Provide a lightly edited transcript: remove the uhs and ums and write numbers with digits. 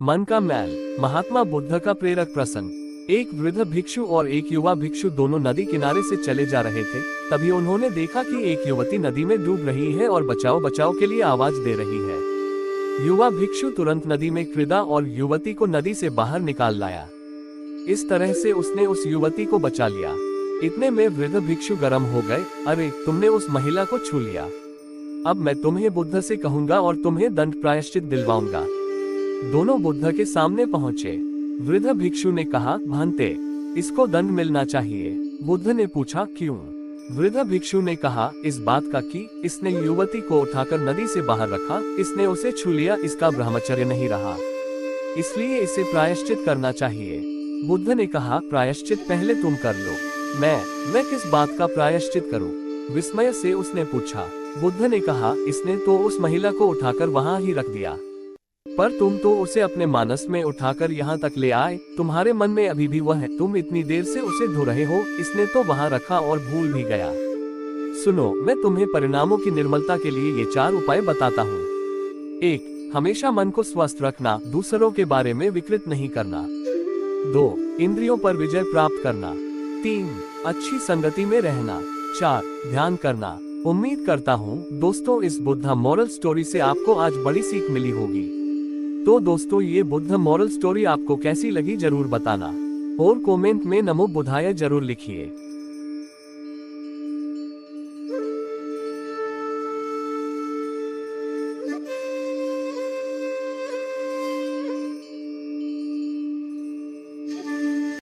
मन का मैल। महात्मा बुद्ध का प्रेरक प्रसंग। एक वृद्ध भिक्षु और एक युवा भिक्षु दोनों नदी किनारे से चले जा रहे थे। तभी उन्होंने देखा कि एक युवती नदी में डूब रही है और बचाओ बचाओ के लिए आवाज दे रही है। युवा भिक्षु तुरंत नदी में कूदा और युवती को नदी से बाहर निकाल लाया। इस तरह से उसने उस युवती को बचा लिया। इतने में वृद्ध भिक्षु गर्म हो गए। अरे, तुमने उस महिला को छू लिया। अब मैं तुम्हें बुद्ध से कहूंगा और तुम्हें दंड प्रायश्चित दिलवाऊंगा। दोनों बुद्ध के सामने पहुंचे। वृद्ध भिक्षु ने कहा, भांते, इसको दंड मिलना चाहिए। बुद्ध ने पूछा, क्यों? वृद्ध भिक्षु ने कहा, इस बात का कि इसने युवती को उठाकर नदी से बाहर रखा, इसने उसे छू लिया, इसका ब्रह्मचर्य नहीं रहा, इसलिए इसे प्रायश्चित करना चाहिए। बुद्ध ने कहा, प्रायश्चित पहले तुम कर लो। मैं किस बात का प्रायश्चित करूं? विस्मय से उसने पूछा। बुद्ध ने कहा, इसने तो उस महिला को उठाकर वहां ही रख दिया, पर तुम तो उसे अपने मानस में उठाकर यहाँ तक ले आए। तुम्हारे मन में अभी भी वह है। तुम इतनी देर से उसे धो रहे हो, इसने तो वहाँ रखा और भूल भी गया। सुनो, मैं तुम्हें परिणामों की निर्मलता के लिए ये 4 उपाय बताता हूँ। 1. हमेशा मन को स्वस्थ रखना, दूसरों के बारे में विकृत नहीं करना। 2. इंद्रियों पर विजय प्राप्त करना। 3. अच्छी संगति में रहना। 4. ध्यान करना। उम्मीद करता हूँ दोस्तों, इस बुद्ध मॉरल स्टोरी से आपको आज बड़ी सीख मिली होगी। तो दोस्तों, ये बुद्ध मॉरल स्टोरी आपको कैसी लगी जरूर बताना और कमेंट में नमो बुद्धाय जरूर लिखिए।